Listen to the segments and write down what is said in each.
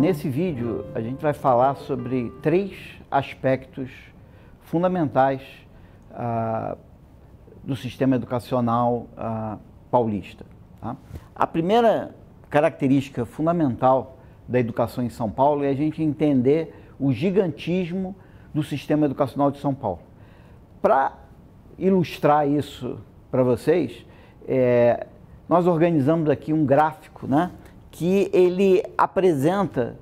Nesse vídeo, a gente vai falar sobre 3 aspectos fundamentais do sistema educacional paulista. Tá? A primeira característica fundamental da educação em São Paulo é a gente entender o gigantismo do sistema educacional de São Paulo. Para ilustrar isso para vocês, nós organizamos aqui um gráfico, né, que ele apresenta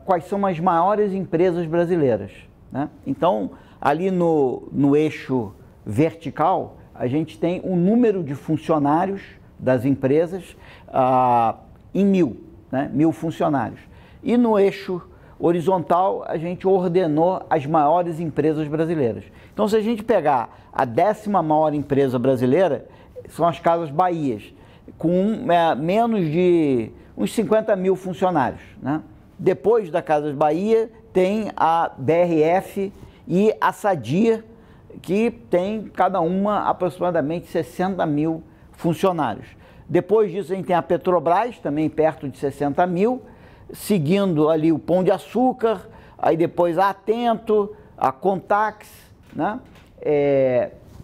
quais são as maiores empresas brasileiras, né? Então, ali no eixo vertical, a gente tem o número de funcionários das empresas em 1000, né? 1000 funcionários. E no eixo horizontal, a gente ordenou as maiores empresas brasileiras. Então, se a gente pegar a 10ª maior empresa brasileira, são as Casas Bahia, com menos de uns 50 mil funcionários, né? Depois da Casas Bahia, tem a BRF e a Sadia, que tem cada uma aproximadamente 60 mil funcionários. Depois disso, a gente tem a Petrobras, também perto de 60 mil, seguindo ali o Pão de Açúcar, aí depois a Atento, a Contax, né?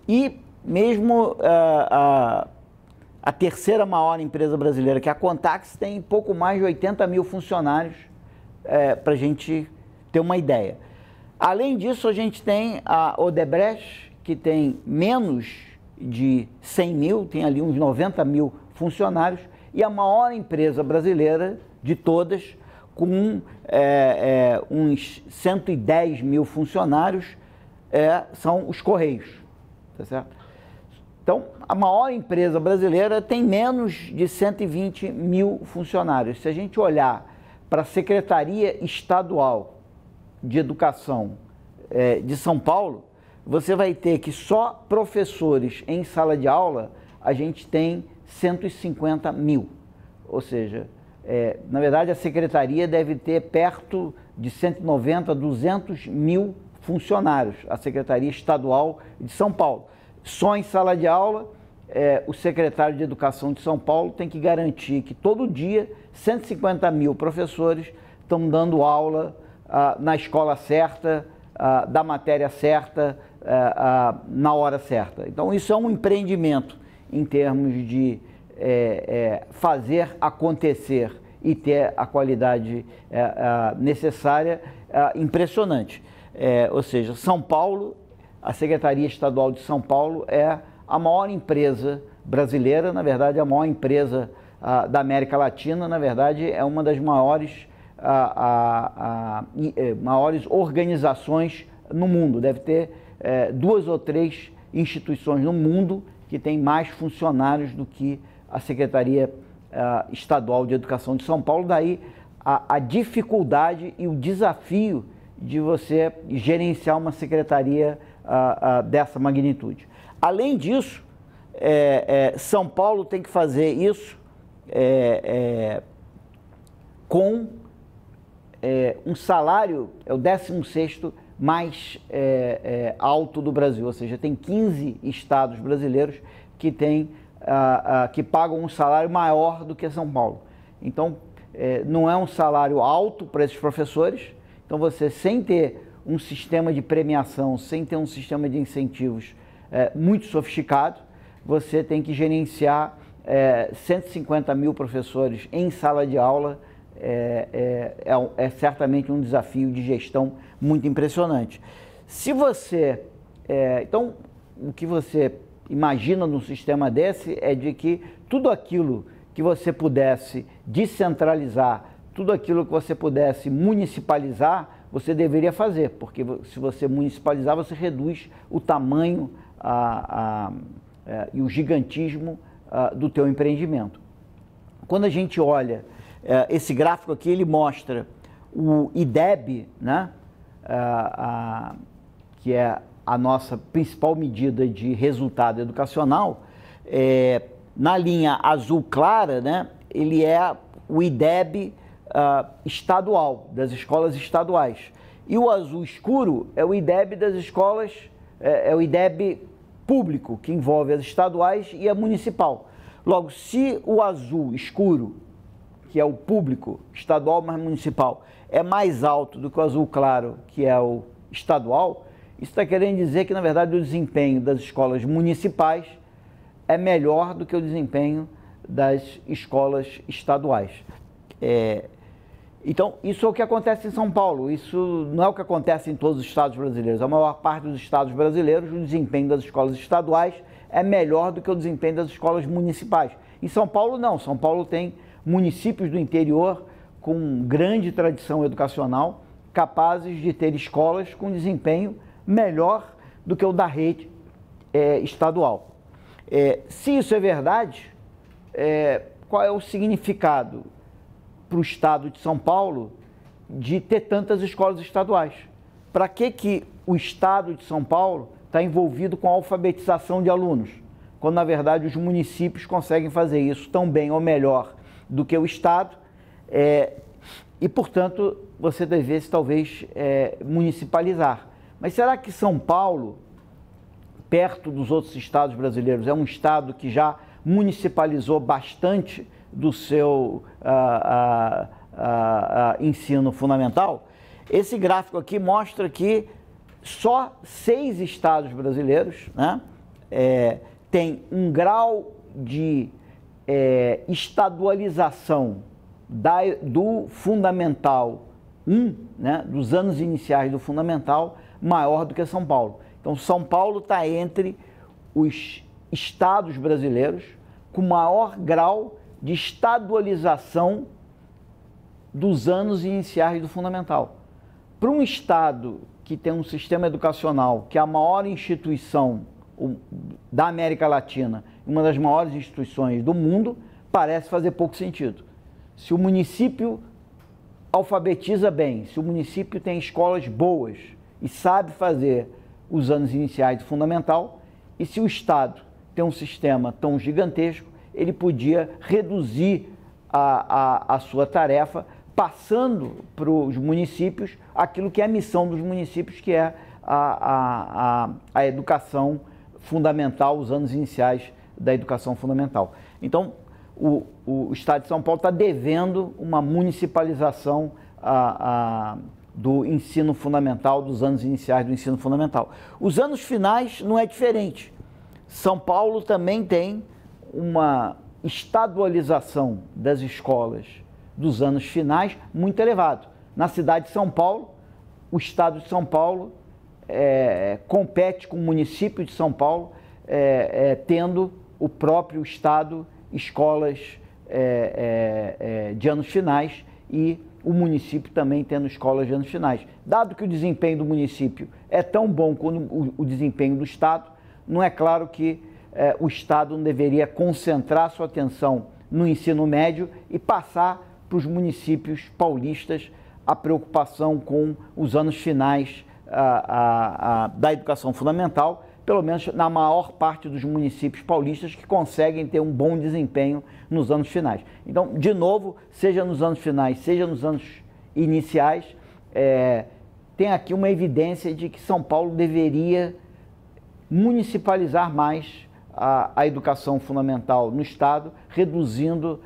E mesmo a terceira maior empresa brasileira, que é a Contax, tem pouco mais de 80 mil funcionários, para a gente ter uma ideia. Além disso, a gente tem a Odebrecht, que tem menos de 100 mil, tem ali uns 90 mil funcionários, e a maior empresa brasileira de todas, com uns 110 mil funcionários, são os Correios, tá certo? Então, a maior empresa brasileira tem menos de 120 mil funcionários. Se a gente olhar para a Secretaria Estadual de Educação de São Paulo, você vai ter que só professores em sala de aula, a gente tem 150 mil. Ou seja, na verdade, a Secretaria deve ter perto de 190, 200 mil funcionários, a Secretaria Estadual de São Paulo. Só em sala de aula, o secretário de Educação de São Paulo tem que garantir que todo dia 150 mil professores estão dando aula na escola certa, da matéria certa, na hora certa. Então, isso é um empreendimento em termos de fazer acontecer e ter a qualidade necessária, impressionante. Ou seja, São Paulo, a Secretaria Estadual de São Paulo é a maior empresa brasileira, na verdade, a maior empresa da América Latina, na verdade, é uma das maiores organizações no mundo. Deve ter 2 ou 3 instituições no mundo que têm mais funcionários do que a Secretaria Estadual de Educação de São Paulo. Daí a dificuldade e o desafio de você gerenciar uma secretaria dessa magnitude. Além disso, São Paulo tem que fazer isso com um salário, é o 16º mais alto do Brasil, ou seja, tem 15 estados brasileiros que que pagam um salário maior do que São Paulo. Então, não é um salário alto para esses professores. Então, você, sem ter um sistema de premiação, sem ter um sistema de incentivos muito sofisticado, você tem que gerenciar 150 mil professores em sala de aula. É certamente um desafio de gestão muito impressionante. Se você... então, o que você imagina num sistema desse é de que tudo aquilo que você pudesse descentralizar, tudo aquilo que você pudesse municipalizar, você deveria fazer, porque se você municipalizar, você reduz o tamanho e o gigantismo do teu empreendimento. Quando a gente olha esse gráfico aqui, ele mostra o IDEB, né, que é a nossa principal medida de resultado educacional. Na linha azul clara, né, ele é o IDEB estadual, das escolas estaduais. E o azul escuro é o IDEB das escolas, é o IDEB público, que envolve as estaduais e a municipal. Logo, se o azul escuro que é o público, estadual mais municipal, é mais alto do que o azul claro, que é o estadual, isso está querendo dizer que, na verdade, o desempenho das escolas municipais é melhor do que o desempenho das escolas estaduais. Então, isso é o que acontece em São Paulo, isso não é o que acontece em todos os estados brasileiros. A maior parte dos estados brasileiros, o desempenho das escolas estaduais é melhor do que o desempenho das escolas municipais. Em São Paulo, não. São Paulo tem municípios do interior com grande tradição educacional, capazes de ter escolas com desempenho melhor do que o da rede estadual. Se isso é verdade, qual é o significado para o estado de São Paulo de ter tantas escolas estaduais? Para que o estado de São Paulo está envolvido com a alfabetização de alunos, quando na verdade os municípios conseguem fazer isso tão bem ou melhor do que o estado, e portanto você devesse talvez municipalizar. Mas será que São Paulo, perto dos outros estados brasileiros, é um estado que já municipalizou bastante do seu ensino fundamental? Esse gráfico aqui mostra que só 6 estados brasileiros, né, têm um grau de estadualização do Fundamental 1, né, dos anos iniciais do Fundamental, maior do que São Paulo. Então, São Paulo está entre os estados brasileiros com maior grau de estadualização dos anos iniciais do Fundamental. Para um estado que tem um sistema educacional, que é a maior instituição da América Latina, uma das maiores instituições do mundo, parece fazer pouco sentido. Se o município alfabetiza bem, se o município tem escolas boas e sabe fazer os anos iniciais do fundamental, e se o Estado tem um sistema tão gigantesco, ele podia reduzir a sua tarefa, passando para os municípios aquilo que é a missão dos municípios, que é a educação fundamental, os anos iniciais da educação fundamental. Então, o Estado de São Paulo está devendo uma municipalização do ensino fundamental, dos anos iniciais do ensino fundamental. Os anos finais não é diferente. São Paulo também tem uma estadualização das escolas dos anos finais muito elevado. Na cidade de São Paulo, o Estado de São Paulo compete com o município de São Paulo, tendo o próprio Estado escolas de anos finais e o município também tendo escolas de anos finais. Dado que o desempenho do município é tão bom quanto o desempenho do Estado, não é claro que o Estado não deveria concentrar sua atenção no ensino médio e passar para os municípios paulistas a preocupação com os anos finais da educação fundamental, pelo menos na maior parte dos municípios paulistas que conseguem ter um bom desempenho nos anos finais. Então, de novo, seja nos anos finais, seja nos anos iniciais, tem aqui uma evidência de que São Paulo deveria municipalizar mais a educação fundamental no Estado, reduzindo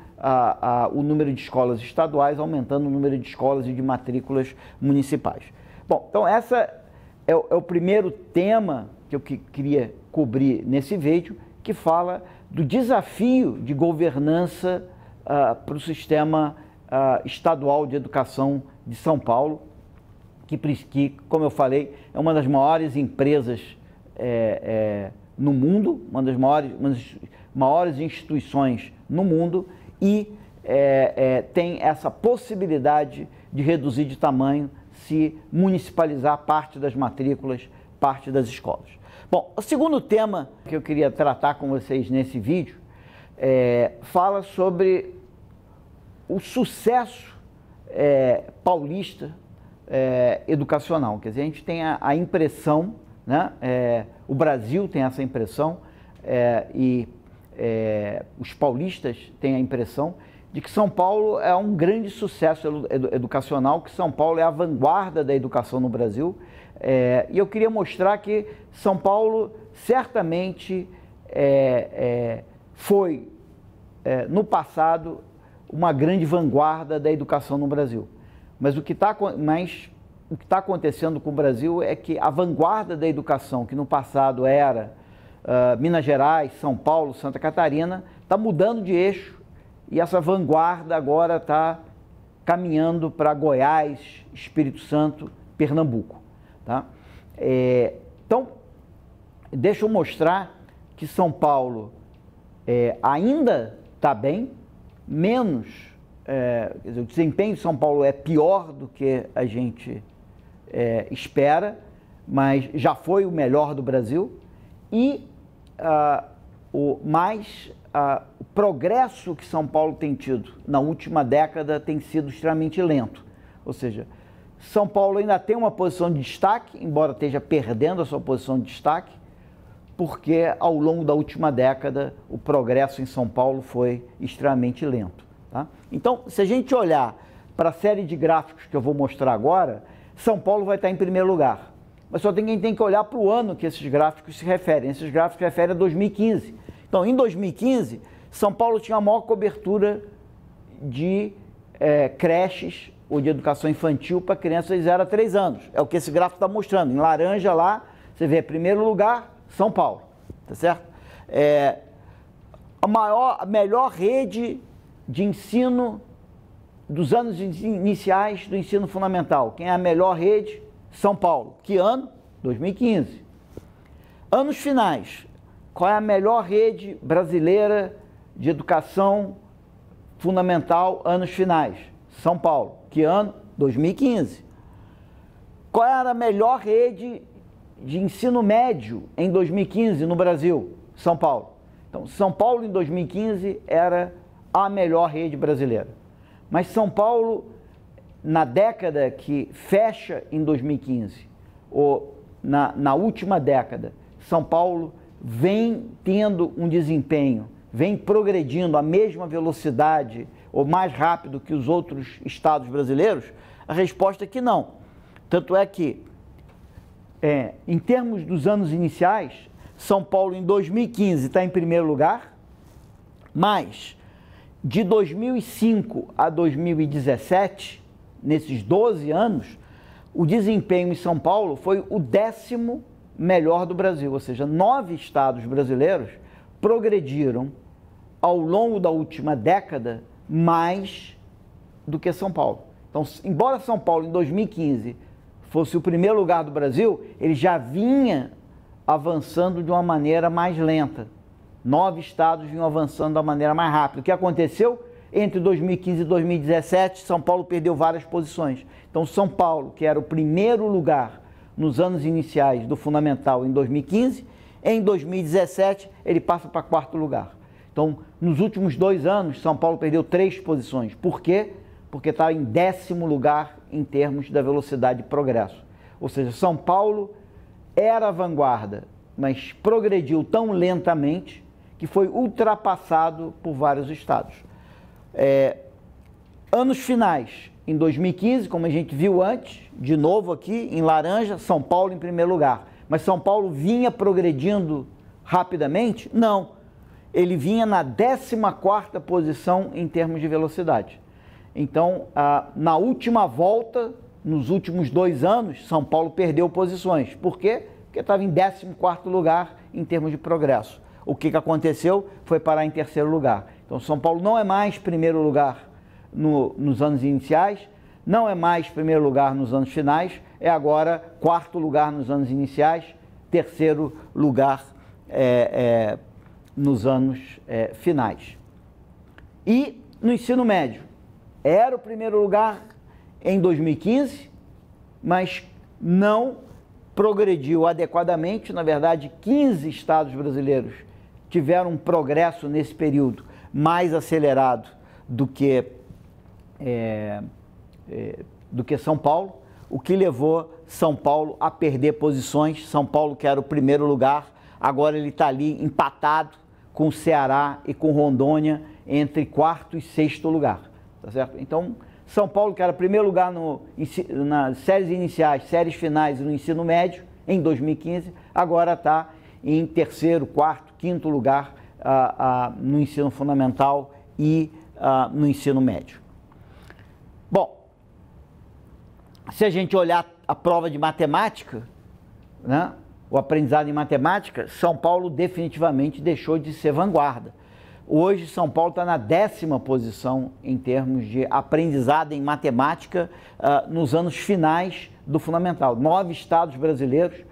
o número de escolas estaduais, aumentando o número de escolas e de matrículas municipais. Bom, então essa é o primeiro tema que eu queria cobrir nesse vídeo, que fala do desafio de governança para o sistema estadual de educação de São Paulo, que, como eu falei, é uma das maiores empresas no mundo, uma das maiores instituições no mundo, e tem essa possibilidade de reduzir de tamanho se municipalizar parte das matrículas, parte das escolas. Bom, o segundo tema que eu queria tratar com vocês nesse vídeo fala sobre o sucesso paulista educacional. Quer dizer, a gente tem a impressão, né, o Brasil tem essa impressão e os paulistas têm a impressão de que São Paulo é um grande sucesso educacional, que São Paulo é a vanguarda da educação no Brasil. E eu queria mostrar que São Paulo certamente foi, no passado, uma grande vanguarda da educação no Brasil. Mas o que está acontecendo com o Brasil é que a vanguarda da educação, que no passado era Minas Gerais, São Paulo, Santa Catarina, está mudando de eixo e essa vanguarda agora está caminhando para Goiás, Espírito Santo, Pernambuco. Tá? Então, deixa eu mostrar que São Paulo ainda está bem, menos, quer dizer, o desempenho de São Paulo é pior do que a gente espera, mas já foi o melhor do Brasil e o progresso que São Paulo tem tido na última década tem sido extremamente lento. Ou seja, São Paulo ainda tem uma posição de destaque, embora esteja perdendo a sua posição de destaque, porque ao longo da última década o progresso em São Paulo foi extremamente lento. Tá? Então, se a gente olhar para a série de gráficos que eu vou mostrar agora, São Paulo vai estar em primeiro lugar. Mas só tem que olhar para o ano que esses gráficos se referem. Esses gráficos se referem a 2015. Então, em 2015, São Paulo tinha a maior cobertura de creches ou de educação infantil para crianças de 0 a 3 anos. É o que esse gráfico está mostrando. Em laranja lá, você vê, primeiro lugar, São Paulo. Tá certo? A melhor rede de ensino dos anos iniciais do ensino fundamental. Quem é a melhor rede? São Paulo. Que ano? 2015. Anos finais. Qual é a melhor rede brasileira de educação fundamental, anos finais? São Paulo. Que ano? 2015. Qual era a melhor rede de ensino médio em 2015 no Brasil? São Paulo. Então, São Paulo em 2015 era a melhor rede brasileira. Mas São Paulo, na década que fecha em 2015, ou na última década, São Paulo vem tendo um desempenho, vem progredindo à mesma velocidade ou mais rápido que os outros estados brasileiros? A resposta é que não. Tanto é que, em termos dos anos iniciais, São Paulo em 2015 está em primeiro lugar, mas de 2005 a 2017, nesses 12 anos, o desempenho em São Paulo foi o 10º melhor do Brasil, ou seja, 9 estados brasileiros progrediram ao longo da última década mais do que São Paulo. Então, embora São Paulo em 2015 fosse o primeiro lugar do Brasil, ele já vinha avançando de uma maneira mais lenta. 9 estados vinham avançando da maneira mais rápida. O que aconteceu? Entre 2015 e 2017, São Paulo perdeu várias posições. Então, São Paulo, que era o primeiro lugar nos anos iniciais do Fundamental em 2015, em 2017 ele passa para 4º lugar. Então, nos últimos 2 anos, São Paulo perdeu 3 posições. Por quê? Porque está em 10º lugar em termos da velocidade de progresso. Ou seja, São Paulo era a vanguarda, mas progrediu tão lentamente que foi ultrapassado por vários estados. Anos finais, em 2015, como a gente viu antes, de novo aqui em laranja, São Paulo em primeiro lugar. Mas São Paulo vinha progredindo rapidamente? Não. Ele vinha na 14ª posição em termos de velocidade. Então, na última volta, nos últimos 2 anos, São Paulo perdeu posições. Por quê? Porque estava em 14º lugar em termos de progresso. O que aconteceu foi parar em 3º lugar. Então, São Paulo não é mais primeiro lugar nos anos iniciais, não é mais primeiro lugar nos anos finais, é agora 4º lugar nos anos iniciais, 3º lugar nos anos finais. E no ensino médio, era o primeiro lugar em 2015, mas não progrediu adequadamente. Na verdade, 15 estados brasileiros tiveram um progresso nesse período mais acelerado do que São Paulo, o que levou São Paulo a perder posições. São Paulo, que era o primeiro lugar, agora ele está ali empatado com o Ceará e com Rondônia entre 4º e 6º lugar, tá certo? Então, São Paulo, que era primeiro lugar nas séries iniciais, séries finais e no ensino médio, em 2015, agora está em 3º, 4º, 5º lugar no ensino fundamental e no ensino médio. Bom, se a gente olhar a prova de matemática, né, o aprendizado em matemática, São Paulo definitivamente deixou de ser vanguarda. Hoje, São Paulo está na 10ª posição em termos de aprendizado em matemática nos anos finais do fundamental. 9 estados brasileiros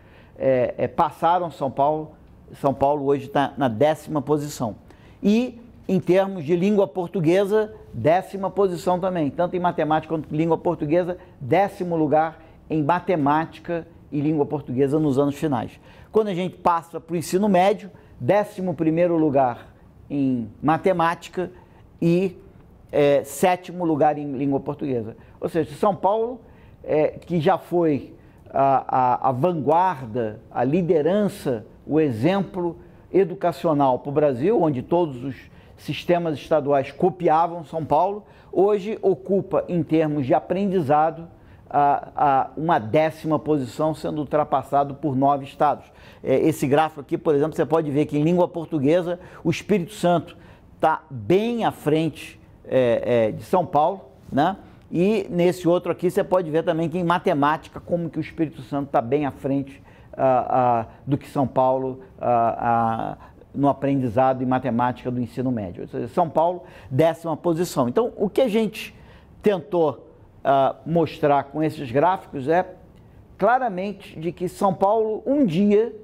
passaram São Paulo. São Paulo hoje está na 10ª posição. E, em termos de língua portuguesa, 10ª posição também. Tanto em matemática quanto em língua portuguesa, 10º lugar em matemática e língua portuguesa nos anos finais. Quando a gente passa para o ensino médio, 11º lugar em matemática e 7º lugar em língua portuguesa. Ou seja, São Paulo, que já foi a vanguarda, a liderança, o exemplo educacional para o Brasil, onde todos os sistemas estaduais copiavam São Paulo, hoje ocupa, em termos de aprendizado, uma 10ª posição, sendo ultrapassado por 9 estados. Esse gráfico aqui, por exemplo, você pode ver que em língua portuguesa o Espírito Santo está bem à frente de São Paulo, né? E nesse outro aqui você pode ver também que em matemática, como que o Espírito Santo está bem à frente do que São Paulo no aprendizado em matemática do ensino médio. Ou seja, São Paulo, 10ª posição. Então, o que a gente tentou mostrar com esses gráficos é claramente de que São Paulo um dia,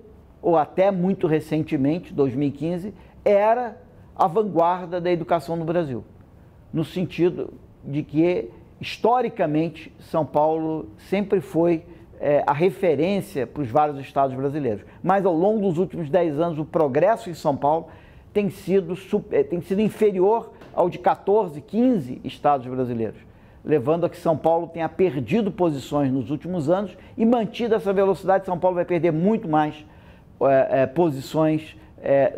ou até muito recentemente, 2015, era a vanguarda da educação no Brasil, no sentido de que, historicamente, São Paulo sempre foi a referência para os vários estados brasileiros. Mas, ao longo dos últimos 10 anos, o progresso em São Paulo tem sido inferior ao de 14, 15 estados brasileiros, levando a que São Paulo tenha perdido posições nos últimos anos e mantido essa velocidade, São Paulo vai perder muito mais posições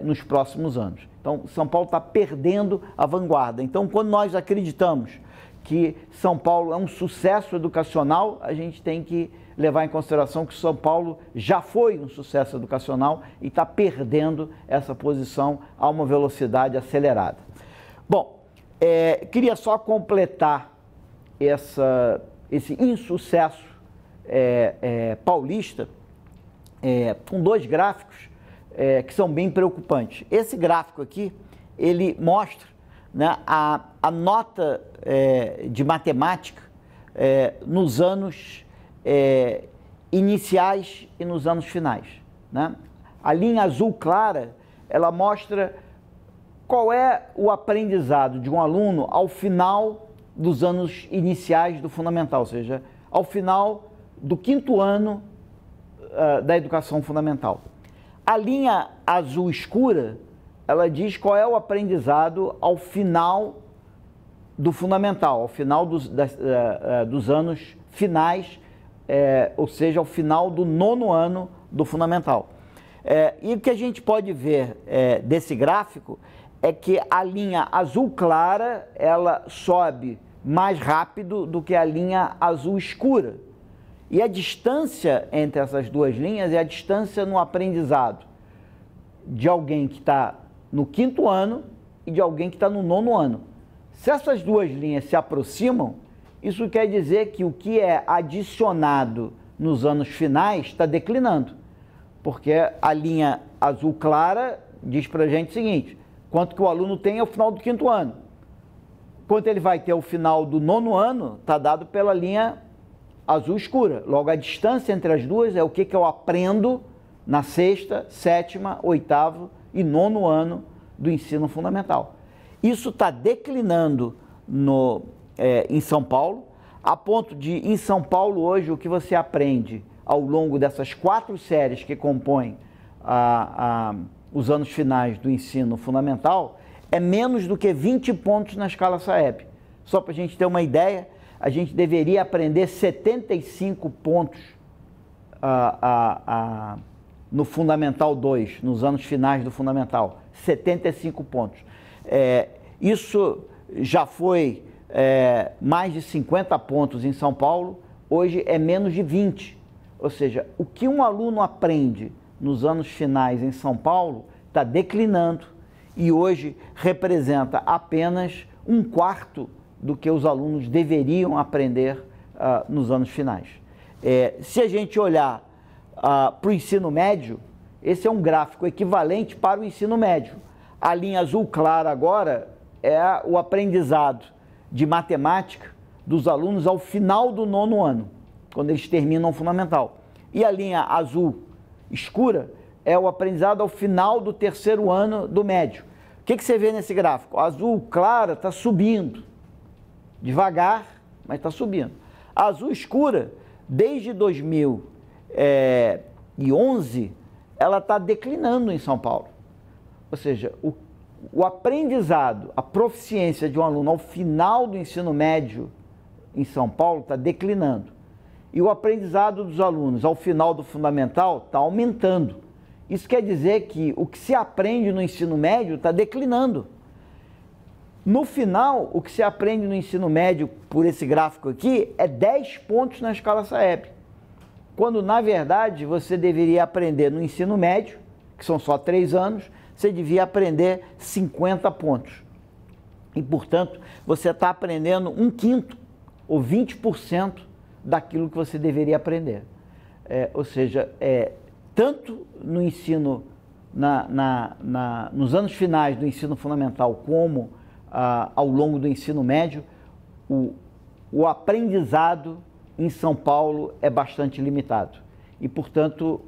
nos próximos anos. Então, São Paulo está perdendo a vanguarda. Então, quando nós acreditamos que São Paulo é um sucesso educacional, a gente tem que levar em consideração que São Paulo já foi um sucesso educacional e está perdendo essa posição a uma velocidade acelerada. Bom, queria só completar esse insucesso paulista com 2 gráficos que são bem preocupantes. Esse gráfico aqui, ele mostra, né, a nota de matemática nos anos iniciais e nos anos finais, né? A linha azul clara, ela mostra qual é o aprendizado de um aluno ao final dos anos iniciais do fundamental, ou seja, ao final do 5º ano da educação fundamental. A linha azul escura, ela diz qual é o aprendizado ao final do fundamental, ao final dos anos finais, ou seja, ao final do 9º ano do fundamental. E o que a gente pode ver desse gráfico é que a linha azul clara, ela sobe mais rápido do que a linha azul escura. E a distância entre essas 2 linhas é a distância no aprendizado de alguém que está no 5º ano e de alguém que está no 9º ano. Se essas 2 linhas se aproximam, isso quer dizer que o que é adicionado nos anos finais está declinando, porque a linha azul clara diz para a gente o seguinte: quanto que o aluno tem ao final do 5º ano. Quanto ele vai ter ao final do 9º ano está dado pela linha azul escura. Logo, a distância entre as duas é o que eu aprendo na 6ª, 7ª, 8º e 9º ano do ensino fundamental. Isso está declinando em São Paulo, a ponto de, em São Paulo, hoje, o que você aprende ao longo dessas 4 séries que compõem os anos finais do ensino fundamental é menos do que 20 pontos na escala SAEB. Só para a gente ter uma ideia, a gente deveria aprender 75 pontos no Fundamental 2, nos anos finais do Fundamental. 75 pontos. Isso já foi mais de 50 pontos em São Paulo, hoje é menos de 20. Ou seja, o que um aluno aprende nos anos finais em São Paulo está declinando e hoje representa apenas 1/4 do que os alunos deveriam aprender nos anos finais. Se a gente olhar para o ensino médio, esse é um gráfico equivalente para o ensino médio. A linha azul clara agora é o aprendizado de matemática dos alunos ao final do 9º ano, quando eles terminam o fundamental. E a linha azul escura é o aprendizado ao final do 3º ano do médio. O que você vê nesse gráfico? A azul clara está subindo, devagar, mas está subindo. A azul escura, desde 2011, ela está declinando em São Paulo. Ou seja, o aprendizado, a proficiência de um aluno ao final do ensino médio em São Paulo está declinando. E o aprendizado dos alunos ao final do fundamental está aumentando. Isso quer dizer que o que se aprende no ensino médio está declinando. No final, o que se aprende no ensino médio, por esse gráfico aqui, é 10 pontos na escala Saeb. Quando, na verdade, você deveria aprender no ensino médio, que são só 3 anos, você devia aprender 50 pontos. E, portanto, você está aprendendo 1/5 ou 20% daquilo que você deveria aprender. Ou seja, tanto no ensino, nos anos finais do ensino fundamental, como ao longo do ensino médio, o aprendizado em São Paulo é bastante limitado. E, portanto,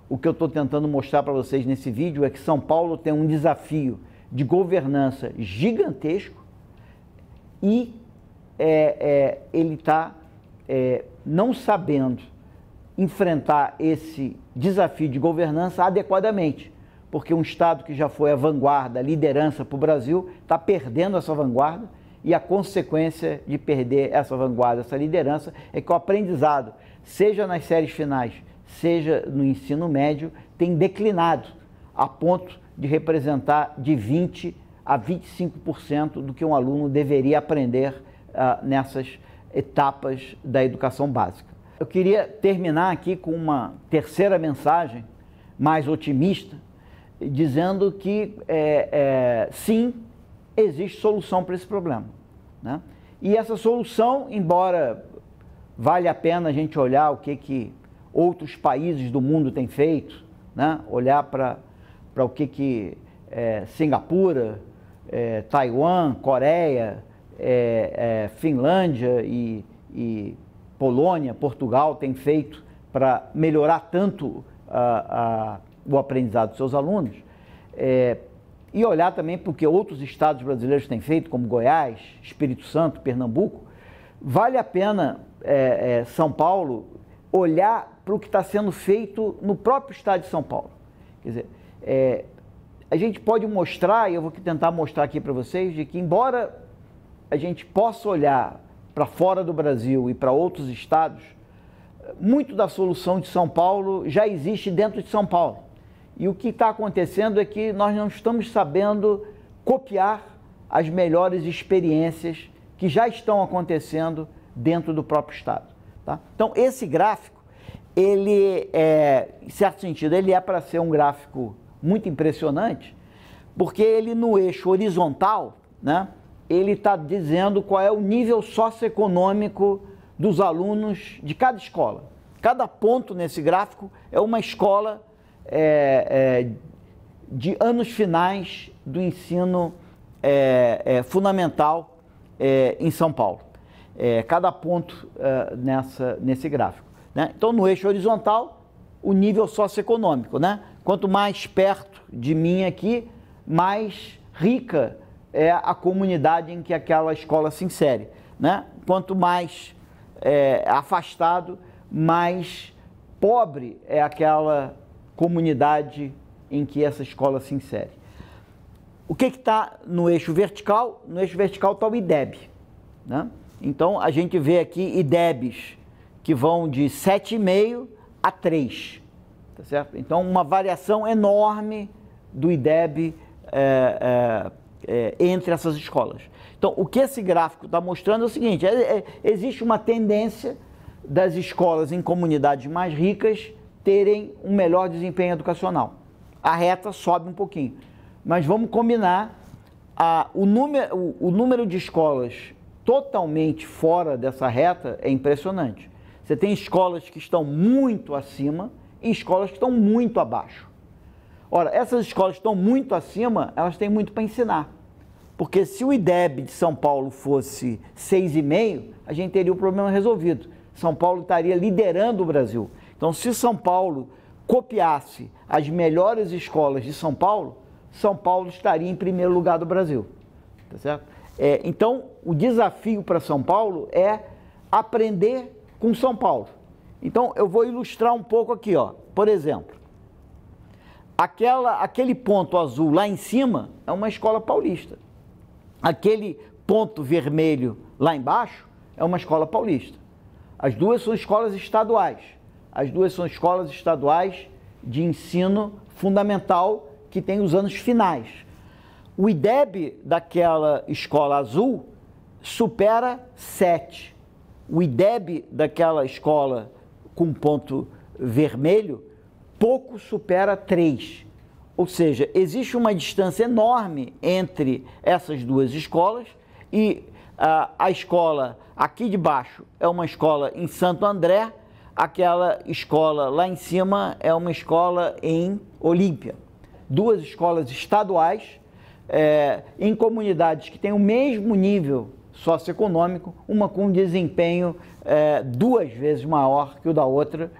o que eu estou tentando mostrar para vocês nesse vídeo é que São Paulo tem um desafio de governança gigantesco e ele está não sabendo enfrentar esse desafio de governança adequadamente, porque um Estado que já foi a vanguarda, a liderança para o Brasil, está perdendo essa vanguarda, e a consequência de perder essa vanguarda, essa liderança, é que o aprendizado, seja nas séries finais, seja no ensino médio, tem declinado a ponto de representar de 20% a 25% do que um aluno deveria aprender nessas etapas da educação básica. Eu queria terminar aqui com uma terceira mensagem, mais otimista, dizendo que sim, existe solução para esse problema, né? E essa solução, embora valha a pena a gente olhar o que outros países do mundo têm feito, né? Olhar para o que Singapura, Taiwan, Coreia, Finlândia e Polônia, Portugal têm feito para melhorar tanto o aprendizado dos seus alunos, e olhar também para o que outros estados brasileiros têm feito, como Goiás, Espírito Santo, Pernambuco. Vale a pena São Paulo olhar para o que está sendo feito no próprio estado de São Paulo. Quer dizer, a gente pode mostrar, e eu vou tentar mostrar aqui para vocês, de que embora a gente possa olhar para fora do Brasil e para outros estados, muito da solução de São Paulo já existe dentro de São Paulo. E o que está acontecendo é que nós não estamos sabendo copiar as melhores experiências que já estão acontecendo dentro do próprio estado, tá? Então, esse gráfico, ele em certo sentido, ele é para ser um gráfico muito impressionante, porque ele no eixo horizontal, né, ele está dizendo qual é o nível socioeconômico dos alunos de cada escola. Cada ponto nesse gráfico é uma escola de anos finais do ensino fundamental em São Paulo. Cada ponto nesse gráfico, né? Então, no eixo horizontal, o nível socioeconômico, né? Quanto mais perto de mim aqui, mais rica é a comunidade em que aquela escola se insere, né? Quanto mais afastado, mais pobre é aquela comunidade em que essa escola se insere. O que está no eixo vertical? No eixo vertical está o IDEB, né? Então, a gente vê aqui IDEBs que vão de 7,5 a 3, tá certo? Então, uma variação enorme do IDEB entre essas escolas. Então, o que esse gráfico está mostrando é o seguinte: existe uma tendência das escolas em comunidades mais ricas terem um melhor desempenho educacional. A reta sobe um pouquinho, mas vamos combinar o número de escolas totalmente fora dessa reta é impressionante. Você tem escolas que estão muito acima e escolas que estão muito abaixo. Ora, essas escolas que estão muito acima, elas têm muito para ensinar. Porque se o IDEB de São Paulo fosse 6,5, a gente teria o problema resolvido. São Paulo estaria liderando o Brasil. Então, se São Paulo copiasse as melhores escolas de São Paulo estaria em primeiro lugar do Brasil. Tá certo? Então, o desafio para São Paulo é aprender com São Paulo. Então, eu vou ilustrar um pouco aqui, ó. Por exemplo, aquele ponto azul lá em cima é uma escola paulista. Aquele ponto vermelho lá embaixo é uma escola paulista. As duas são escolas estaduais. As duas são escolas estaduais de ensino fundamental que tem os anos finais. O IDEB daquela escola azul supera 7. O IDEB daquela escola com ponto vermelho pouco supera 3. Ou seja, existe uma distância enorme entre essas duas escolas e a escola aqui de baixo é uma escola em Santo André, aquela escola lá em cima é uma escola em Olímpia. Duas escolas estaduais em comunidades que têm o mesmo nível socioeconômico, uma com um desempenho 2 vezes maior que o da outra,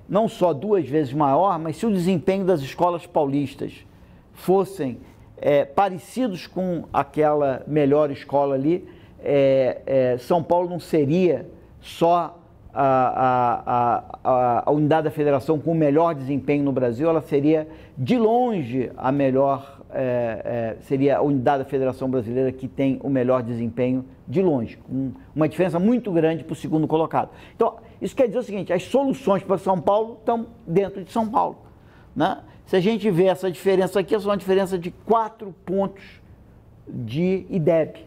não só 2 vezes maior, mas se o desempenho das escolas paulistas fossem parecidos com aquela melhor escola ali, São Paulo não seria só a unidade da federação com o melhor desempenho no Brasil, ela seria de longe a melhor, seria a unidade da federação brasileira que tem o melhor desempenho de longe, com uma diferença muito grande para o segundo colocado. Então, isso quer dizer o seguinte, as soluções para São Paulo estão dentro de São Paulo, né? Se a gente vê essa diferença aqui, é só uma diferença de 4 pontos de IDEB.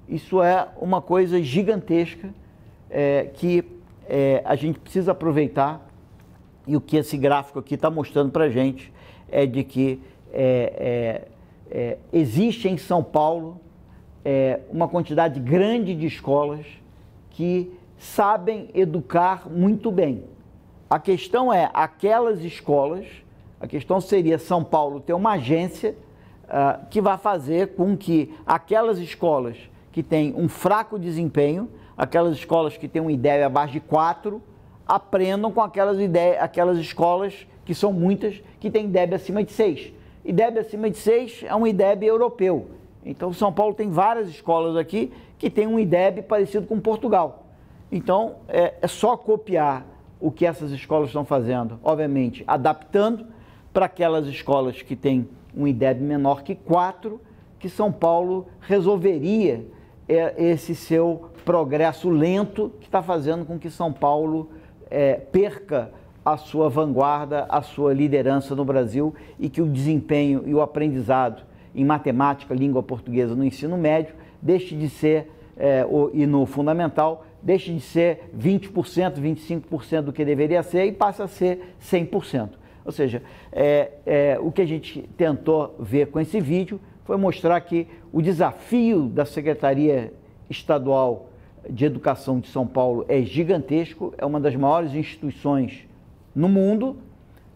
Isso é uma coisa gigantesca que a gente precisa aproveitar, e o que esse gráfico aqui está mostrando para a gente é de que existe em São Paulo uma quantidade grande de escolas que sabem educar muito bem. A questão é, aquelas escolas, a questão seria São Paulo ter uma agência que vai fazer com que aquelas escolas que têm um fraco desempenho, aquelas escolas que têm um IDEB abaixo de 4, aprendam com aquelas escolas, que são muitas, que têm IDEB acima de 6. IDEB acima de 6 é um IDEB europeu. Então, São Paulo tem várias escolas aqui que têm um IDEB parecido com Portugal. Então, é só copiar o que essas escolas estão fazendo, obviamente, adaptando para aquelas escolas que têm um IDEB menor que 4, que São Paulo resolveria esse seu progresso lento que está fazendo com que São Paulo perca a sua vanguarda, a sua liderança no Brasil, e que o desempenho e o aprendizado em matemática, língua portuguesa no ensino médio deixe de ser, e no fundamental, deixe de ser 20%, 25% do que deveria ser e passe a ser 100%. Ou seja, o que a gente tentou ver com esse vídeo foi mostrar que o desafio da Secretaria Estadual de Educação de São Paulo é gigantesco, é uma das maiores instituições no mundo,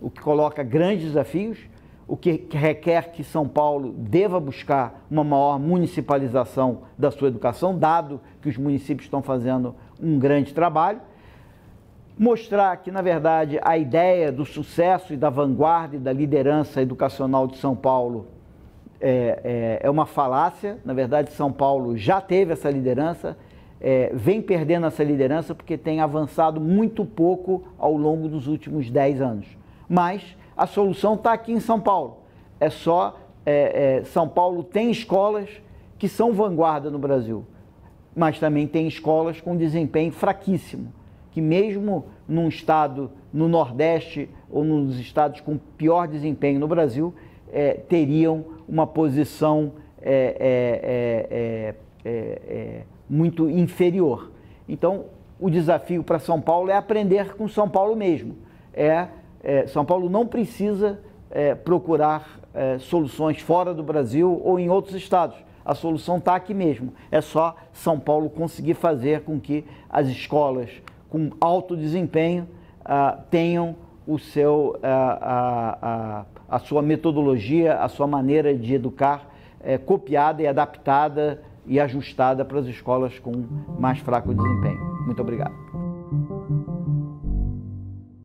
o que coloca grandes desafios, o que requer que São Paulo deva buscar uma maior municipalização da sua educação, dado que os municípios estão fazendo um grande trabalho. Mostrar que, na verdade, a ideia do sucesso e da vanguarda e da liderança educacional de São Paulo é uma falácia. Na verdade, São Paulo já teve essa liderança, vem perdendo essa liderança porque tem avançado muito pouco ao longo dos últimos 10 anos. Mas a solução está aqui em São Paulo. São Paulo tem escolas que são vanguarda no Brasil, mas também tem escolas com desempenho fraquíssimo, que mesmo num estado no Nordeste ou nos estados com pior desempenho no Brasil, teriam uma posição muito inferior. Então, o desafio para São Paulo é aprender com São Paulo mesmo. São Paulo não precisa procurar soluções fora do Brasil ou em outros estados. A solução está aqui mesmo. É só São Paulo conseguir fazer com que as escolas com alto desempenho tenham a sua metodologia, a sua maneira de educar copiada e adaptada e ajustada para as escolas com mais fraco desempenho. Muito obrigado.